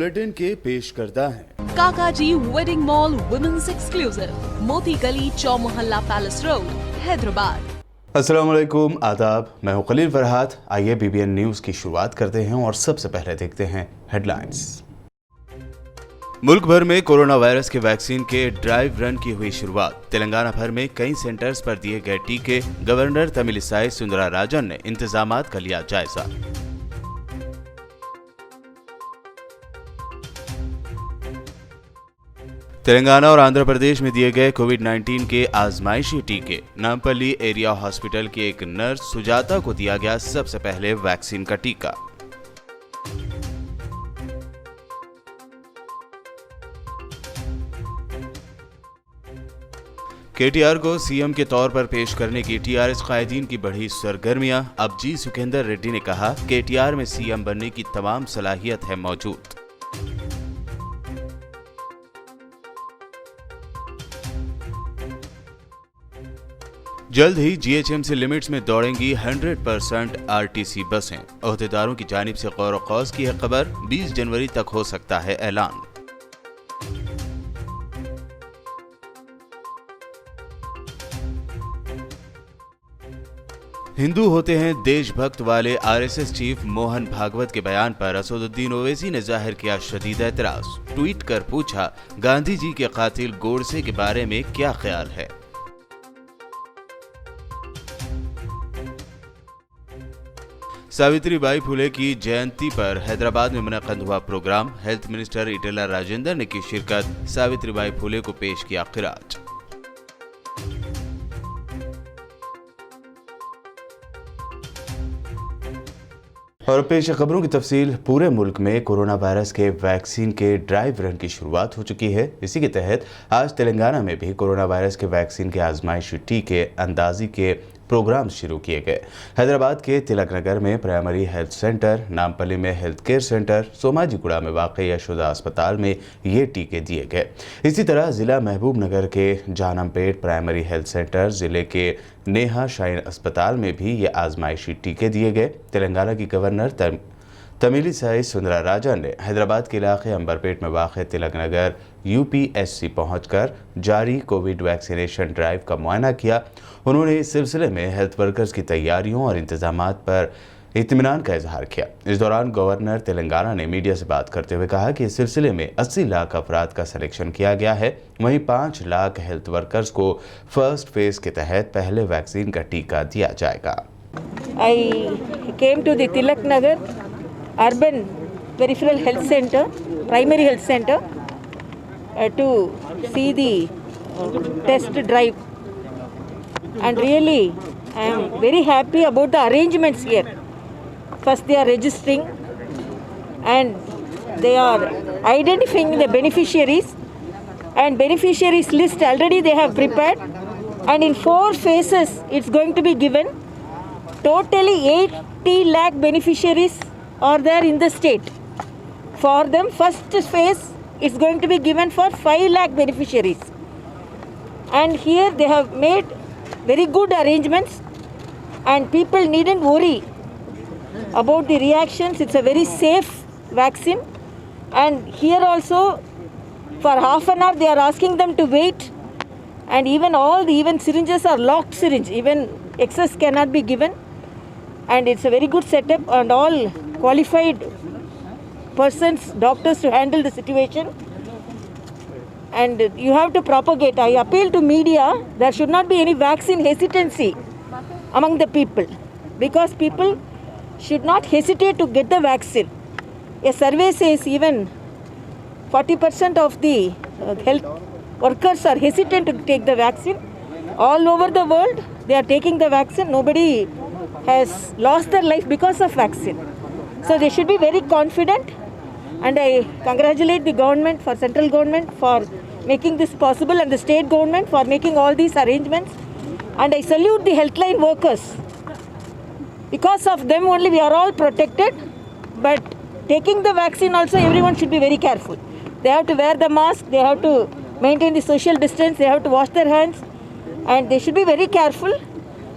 Bulletin के पेश करता है काकाजी वेडिंग मॉल वुमेन्स एक्सक्लूसिव, मोती गली, चौमोहल्ला पैलेस रोड, हैदराबाद। अस्सलाम वालेकुम, आदाब। मैं हूं खलील फरहाद। आइए BBN न्यूज़ की शुरुआत करते हैं और सबसे पहले देखते हैं हेडलाइंस। मुल्क भर में कोरोना वायरस के वैक्सीन के ड्राइव रन की हुई शुरुआत। तेलंगाना भर में कई सेंटर्स पर दिए गए टीके। गवर्नर तमिलिसाई सुंदरराजन ने इंतजामात का लिया जायजा। तेलंगाना और आंध्र प्रदेश में दिए गए कोविड-19 के आजमाइशी टीके। नामपल्ली एरिया हॉस्पिटल की एक नर्स सुजाता को दिया गया सबसे पहले वैक्सीन का टीका। KTR को सीएम के तौर पर पेश करने की TRS कायदीन की बढ़ी सरगर्मियां। अब जी सुखेंदर रेड्डी ने कहा, KTR में सीएम बनने की तमाम सलाहियत है मौजूद। जल्द ही GHMC लिमिट्स में दौड़ेंगी 100% RTC बसें। ओहदेदारों की जानिब से गौर कौस की है खबर, 20 जनवरी तक हो सकता है ऐलान। हिंदू होते हैं देशभक्त वाले RSS चीफ मोहन भागवत के बयान पर असदुद्दीन ओवैसी ने जाहिर किया शदीद एतराज। ट्वीट कर पूछा, गांधी जी के कातिल गोडसे के बारे में क्या ख्याल है। सावित्रीबाई फुले की जयंती पर हैदराबाद में मुनक्कद हुआ program. Health minister Etela Rajender ने की शिरकत। सावित्रीबाई फुले को पेश किया खिराज। और पेश खबरों की तफसील। पूरे मुल्क में कोरोना वायरस के वैक्सीन के ड्राइव रन की शुरुआत हो चुकी है। इसी के तहत आज तेलंगाना में भी कोरोना वायरस के वैक्सीन के आजमाइशी टीके अंदाजी के प्रोग्राम शुरू किए गए। हैदराबाद के तिलक नगर में प्राइमरी हेल्थ सेंटर, नामपल्ली में हेल्थ केयर सेंटर, सोमाजीगुड़ा में वाक़ई यशोदा अस्पताल में ये टीके दिए गए। इसी तरह ज़िला महबूब नगर के जानमपेट प्राइमरी हेल्थ सेंटर, ज़िले के नेहा शाइन अस्पताल में भी ये आजमाइशी टीके दिए गए। तेलंगाना की गवर्नर तमिलिसाई सुंदरराजन ने हैदराबाद के इलाके अंबरपेट में वाक़ तिलक नगर UPSC पहुंचकर जारी कोविड वैक्सीनेशन ड्राइव का मुआयना किया। उन्होंने इस सिलसिले में हेल्थ वर्कर्स की तैयारियों और इंतजामात पर इत्मीनान का इजहार किया। इस दौरान गवर्नर तेलंगाना ने मीडिया से बात करते हुए कहा कि इस सिलसिले में 80 लाख अफराद का सिलेक्शन किया गया है। वहीं 5 लाख हेल्थ वर्कर्स को फर्स्ट फेज के तहत पहले वैक्सीन का टीका दिया जाएगा। I came to the Tilak Nagar Urban Peripheral Health Center, Primary Health Center, to see the test drive, and really I am very happy about the arrangements here. First they are registering and they are identifying the beneficiaries, and beneficiaries list already they have prepared, and in 4 phases it's going to be given. Totally 80 lakh beneficiaries are there in the state. For them, first phase is going to be given for 5 lakh beneficiaries. And here they have made very good arrangements, and people needn't worry about the reactions. It's a very safe vaccine. And here also, for half an hour, they are asking them to wait. And even syringes are locked syringe. Even excess cannot be given. And it's a very good setup, and all qualified persons, doctors, to handle the situation. And you have to propagate. I appeal to media, there should not be any vaccine hesitancy among the people, because people should not hesitate to get the vaccine. A survey says even 40% of the health workers are hesitant to take the vaccine. All over the world, they are taking the vaccine. Nobody has lost their life because of vaccine. So they should be very confident, and I congratulate the government, for central government, for making this possible, and the state government for making all these arrangements. And I salute the healthline workers. Because of them only we are all protected, but taking the vaccine also everyone should be very careful. They have to wear the mask, they have to maintain the social distance, they have to wash their hands, and they should be very careful.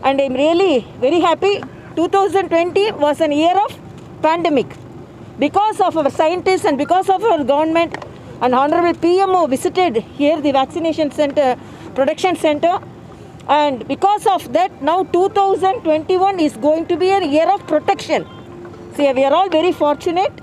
And I'm really very happy. 2020 was an year of pandemic. because of our scientists and because of our government, and Honorable PMO visited here the vaccination center, production center, and because of that now 2021 is going to be a year of protection. See, we are all very fortunate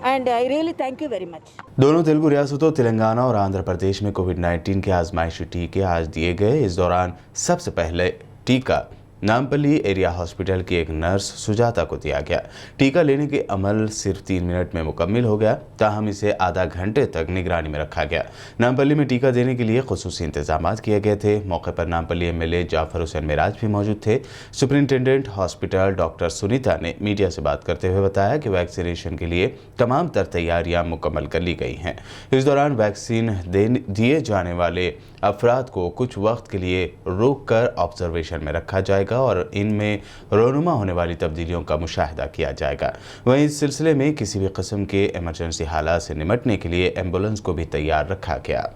and I really thank you very much. दोनों तेलुगु रियासतों तेलंगाना और आंध्र प्रदेश में कोविड-19 के आजमाइशी टीके आज दिए गए। इस दौरान सबसे पहले टीका नामपल्ली एरिया हॉस्पिटल की एक नर्स सुजाता को दिया गया। टीका लेने के अमल सिर्फ 3 मिनट में मुकम्मल हो गया, ताहम इसे आधा घंटे तक निगरानी में रखा गया। नामपल्ली में टीका देने के लिए खुसूसी इंतजाम किए गए थे। मौके पर नामपल्ली एमएलए जाफर हुसैन मिराज भी मौजूद थे। सुपरिंटेंडेंट हॉस्पिटल डॉक्टर सुनीता ने मीडिया से बात करते हुए बताया कि वैक्सीनेशन के लिए तमाम तर तैयारियां मुकम्मल कर ली गई हैं। इस दौरान वैक्सीन दिए जाने वाले अफराद को कुछ वक्त के लिए रोक कर ऑब्जर्वेशन में रखा जाएगा और इनमें रोनुमा होने वाली तब्दीलियों का मुशाहिदा किया जाएगा। वहीं इस सिलसिले में किसी भी किस्म के इमरजेंसी हालात से निपटने के लिए एम्बुलेंस को भी तैयार रखा गया।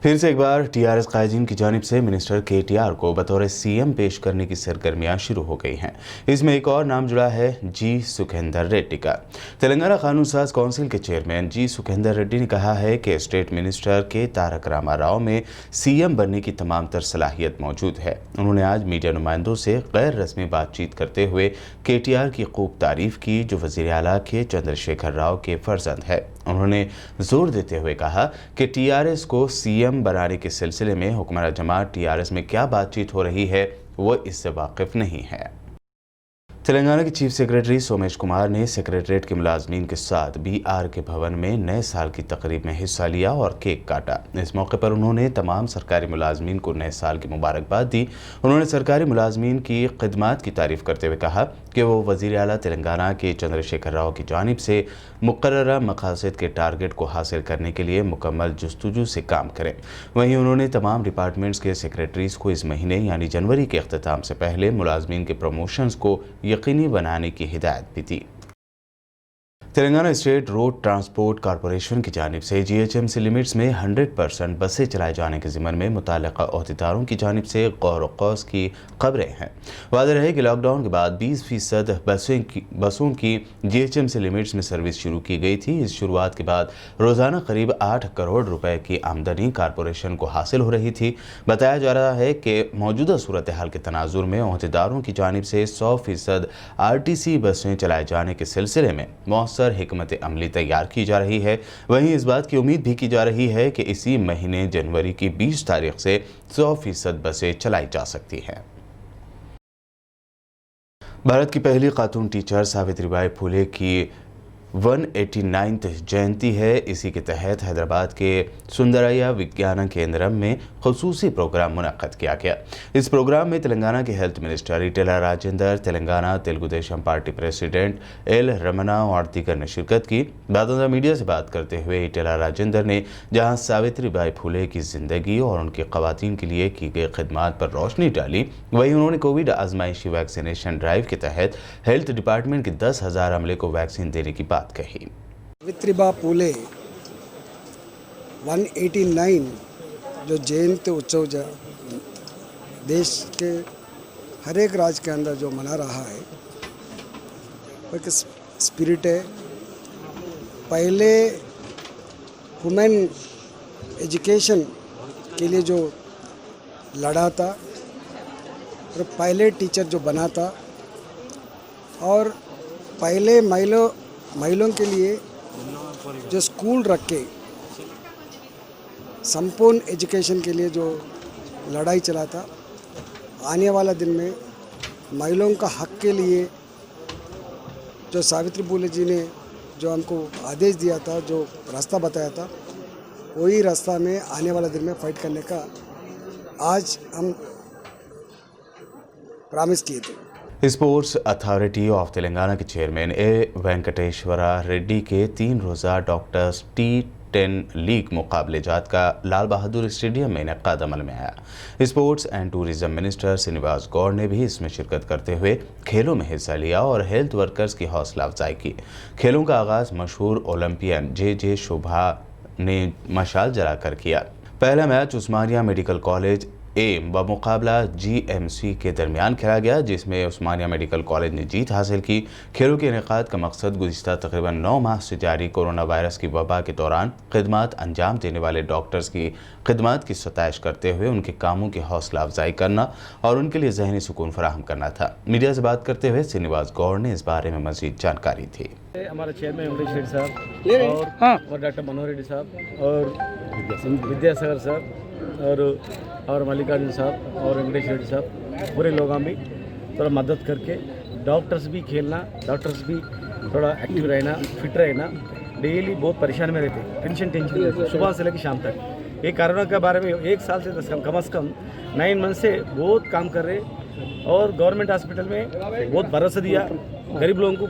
फिर से एक बार टीआरएस कायदीन की जानिब से मिनिस्टर केटीआर को बतौर सीएम पेश करने की सरगर्मियां शुरू हो गई हैं। इसमें एक और नाम जुड़ा है जी सुखेंदर रेड्डी का। तेलंगाना कानून साज काउंसिल के चेयरमैन जी सुखेंदर रेड्डी ने कहा है कि स्टेट मिनिस्टर के तारक रामा राव में सीएम बनने की तमाम तर सलाहियत मौजूद है। उन्होंने आज मीडिया नुमाइंदों से गैर रस्मी बातचीत करते हुए केटीआर की खूब तारीफ की, जो वज़ीर आला के चंद्रशेखर राव के फर्जंद है। उन्होंने जोर देते हुए कहा कि टीआरएस को सीएम बनाने के सिलसिले में हुक्मरान जमात टीआरएस में क्या बातचीत हो रही है वो इससे वाकिफ नहीं है। तेलंगाना के चीफ सेक्रेटरी सोमेश कुमार ने सेक्रेटरीट के मुलाजमीन के साथ बीआर के भवन में नए साल की तकरीब में हिस्सा लिया और केक काटा। इस मौके पर उन्होंने तमाम सरकारी मुलाजमीन को नए साल की मुबारकबाद दी। उन्होंने सरकारी मुलाजमीन की खिदमात की तारीफ करते हुए कहा कि वो वज़ीर आला तेलंगाना के चंद्रशेखर राव की जानिब से मुकर्ररा मकासद के टारगेट को हासिल करने के लिए मुकम्मल जुस्तजू से काम करें। वहीं उन्होंने तमाम डिपार्टमेंट्स के सेक्रेटरीज को इस महीने यानी जनवरी के अख्ताम से पहले मुलाजमीन के प्रमोशंस को यकीनी बनाने की हिदायत भी दी। Telangana state road transport corporation की जानिब से जीएचएमसी लिमिट्स में 100% बसें चलाए जाने के ज़िम्मन में मुताल्लिक़ा अहदेदारों की जानिब से गौर व कौस की खबरें हैं। वाज़ेह रहे कि लॉकडाउन के बाद 20% बसों की जीएचएमसी लिमिट्स में सर्विस शुरू की गई थी। इस शुरुआत के बाद रोज़ाना करीब 8 करोड़ रुपए की आमदनी कॉरपोरेशन को हासिल हो रही थी। बताया जा रहा है कि मौजूदा सूरत हाल के तनाजुर में अहदेदारों की जानिब से 100% आरटीसी बसें चलाए जाने के सिलसिले में मौसर हिकमत अमली तैयार की जा रही है। वहीं इस बात की उम्मीद भी की जा रही है कि इसी महीने जनवरी की 20 तारीख से 100% बसें चलाई जा सकती हैं। भारत की पहली खातून टीचर सावित्रीबाई फुले की 189th जयंती है। इसी के तहत हैदराबाद के सुंदरैया विज्ञान केंद्रम में खुसूसी प्रोग्राम मुनक्कद किया गया। इस प्रोग्राम में तेलंगाना के health minister Etela Rajender, Telangana Telugu Desam party president L Ramana और दीगर ने शिरकत की। बाद मीडिया से बात करते हुए ईटेला राजेंद्र ने जहां सावित्रीबाई फुले की जिंदगी और उनके खवातीन के लिए की गई खिदमात पर रोशनी डाली, वहीं उन्होंने कोविड आजमाइशी वैक्सीनेशन ड्राइव के तहत हेल्थ डिपार्टमेंट के 10,000 अमले को वैक्सीन देने की बात कही। सावित्रीबाई फुले 189 जो जयंती उत्सव देश के हर एक राज्य के अंदर जो मना रहा है, एक स्पिरिट है। पहले वुमेन एजुकेशन के लिए जो लड़ा था और पहले टीचर जो बना था और पहले महिलाओं के लिए जो स्कूल रख के संपूर्ण एजुकेशन के लिए जो लड़ाई चला था, आने वाला दिन में महिलाओं का हक के लिए जो सावित्री फुले जी ने जो हमको आदेश दिया था, जो रास्ता बताया था, वही रास्ता में आने वाला दिन में फाइट करने का आज हम प्रॉमिस किए थे। स्पोर्ट्स अथॉरिटी ऑफ तेलंगाना के चेयरमैन ए वेंकटेश्वरा रेड्डी के 3 रोज़ा डॉक्टर्स T10 लीग मुकाबले जात का लाल बहादुर स्टेडियम में इनेकाद अमल में आया। Sports and tourism minister Srinivas Goud ने भी इसमें शिरकत करते हुए खेलों में हिस्सा लिया और हेल्थ वर्कर्स की हौसला अफजाई की। खेलों का आगाज़ मशहूर ओलंपियन जे शोभा ने मशाल जलाकर किया। पहला मैच उस्मानिया मेडिकल कॉलेज एम बमुकाबला GMC के दरमियान खेला गया, जिसमें उस्मानिया मेडिकल कॉलेज ने जीत हासिल की। खेलों के इनेकाद का मकसद गुज़िश्ता तकरीबन 9 माह से जारी कोरोना वायरस की वबा के दौरान खिदमत अंजाम देने वाले डॉक्टर्स की खिदमत की सताइश करते हुए उनके कामों की हौसला अफजाई करना और उनके लिए जहनी सुकून फराहम करना था। मीडिया से बात करते हुए श्रीनिवास गौड़ ने इस बारे में मज़ीद जानकारी दी। हमारे चेयरमैन वेंकटेश रेड्डी साहब और डॉक्टर मनोहर रेड्डी साहब और विद्यासागर साहब और मल्लिकार्जुन साहब और वेंकटेश रेड्डी साहब पूरे लोग हम भी थोड़ा मदद करके डॉक्टर्स भी खेलना, डॉक्टर्स भी थोड़ा एक्टिव रहना, फिट रहना। डेली बहुत परेशान में रहते, टेंशन रहते सुबह से लेकर शाम तक। ये कोरोना के बारे में 1 साल से कम से कम 9 मंथ से बहुत काम कर रहे और गवर्नमेंट हॉस्पिटल में बहुत भरोसा दिया गरीब लोगों को।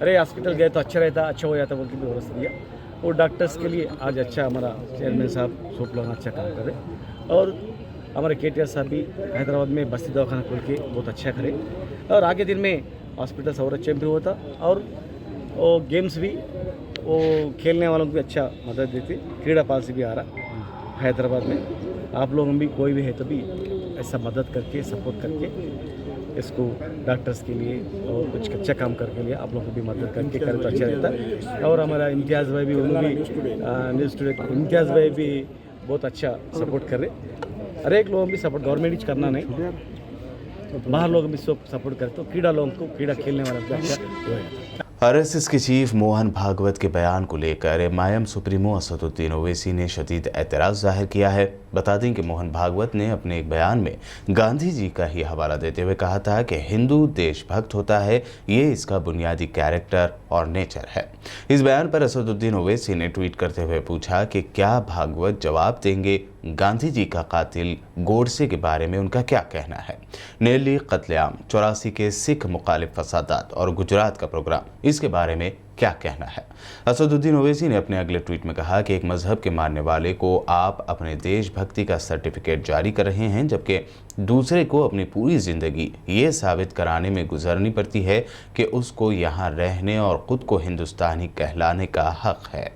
अरे हॉस्पिटल गए तो अच्छा रहता, अच्छा हो जाता बोल के भी भरोसा दिया। और डॉक्टर्स के लिए आज अच्छा हमारा चेयरमैन साहब सोप लोग अच्छा काम करे और हमारे KTR साहब भी हैदराबाद में बस्ती दवाखाना खोल के बहुत अच्छा करे और आगे दिन में हॉस्पिटल और अच्छा इम्प्रूव होता और वो गेम्स भी वो खेलने वालों को भी अच्छा मदद देती। क्रीड़ा पॉलिसी भी आ रहा हैदराबाद में। आप लोग भी कोई भी है तो भी ऐसा मदद करके सपोर्ट करके इसको डॉक्टर्स के लिए और कुछ अच्छा काम करके लिए आप लोगों को भी मदद करके करे तो अच्छा रहता। और हमारा इम्तियाज़ भाई भी न्यूज़ टुडे इम्तियाज़ भाई भी बहुत अच्छा सपोर्ट कर रहे। हर एक लोगों भी सपोर्ट गवर्नमेंट ही करना नहीं, बाहर लोग भी सब सपोर्ट करते तो क्रीड़ा लोगों को क्रीड़ा खेलने वाला भी अच्छा होगा। RSS के चीफ मोहन भागवत के बयान को लेकर MIM सुप्रीमो असदुद्दीन ओवैसी ने शदीद एतराज़ जाहिर किया है। बता दें कि मोहन भागवत ने अपने एक बयान में गांधी जी का ही हवाला देते हुए कहा था कि हिंदू देशभक्त होता है, ये इसका बुनियादी कैरेक्टर और नेचर है। इस बयान पर असदुद्दीन ओवैसी ने ट्वीट करते हुए पूछा कि क्या भागवत जवाब देंगे, गांधी जी का कातिल गोडसे के बारे में उनका क्या कहना है। नेरली कत्लेआम, 84 के सिख मुखालिफ फसादात और गुजरात का प्रोग्राम, इसके बारे में क्या कहना है। असदुद्दीन ओवैसी ने अपने अगले ट्वीट में कहा कि एक मजहब के मानने वाले को आप अपने देशभक्ति का सर्टिफिकेट जारी कर रहे हैं, जबकि दूसरे को अपनी पूरी जिंदगी ये साबित कराने में गुजरनी पड़ती है कि उसको यहाँ रहने और खुद को हिंदुस्तानी कहलाने का हक है।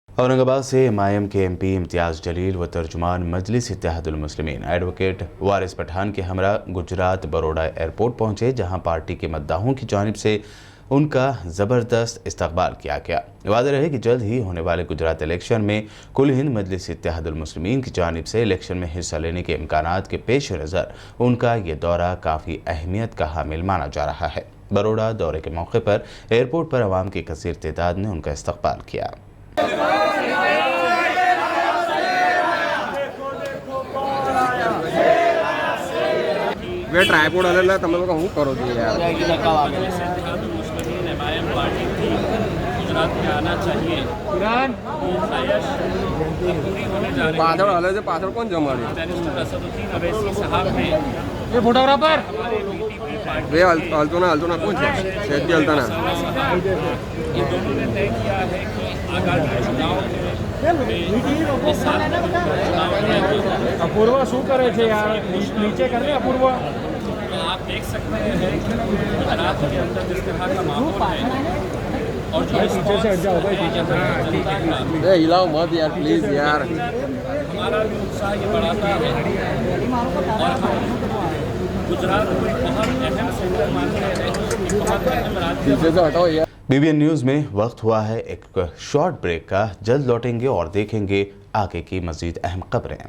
औरंगाबाद से MIM के MP इम्तियाज़ जलील व तर्जुमान मजलिस इत्तेहादुल मुस्लिमीन एडवोकेट वारिस पठान के हमरा गुजरात बरोडा एयरपोर्ट पहुंचे, जहां पार्टी के मद्दाहों की जानिब से उनका ज़बरदस्त इस्तकबाल किया गया। वादे रहे कि जल्द ही होने वाले गुजरात इलेक्शन में कुल हिंद मजलिस इत्तेहादुल मुस्लिमीन की जानिब से इलेक्शन में हिस्सा लेने के इम्कानात के पेश नज़र उनका ये दौरा काफ़ी अहमियत का हामिल माना जा रहा है। बरोडा दौरे के मौके पर एयरपोर्ट पर आवाम की कसीर तादाद ने उनका इस्तकबाल किया। वे ट्राइपोड आलेला તમે લોકો શું કરો છો યાર गुजरात में आना चाहिए। પાછળ હલે છે પાછળ કોણ જમાડ્યું असदुद्दीन ओवैसी साहब ने એ ફોટોગ્રાફર वे हलतो ना कोण છે સેજ હલતા ના ये दोनों ने तय किया है कि आगामी चुनाव अपूर्व શું કરે છે યાર નીચે कर दे अपूर्व। आप देख सकते हैं कि गुजरात के अंदर जिस तरह का माहौल है और जो नीचे से हट जाओ भाई, जनता का એ હિલાવ મત યાર પ્લીઝ યાર हमारा भी उत्साह ये बढ़ाता है और हम गुजरात को एक बहुत अहम सेंटर मानते हैं, एक बहुत अहम राज्य। पीछे से हटाओ यार। BBN न्यूज़ में वक्त हुआ है एक शॉर्ट ब्रेक का। जल्द लौटेंगे और देखेंगे आगे की मज़ीद अहम खबरें।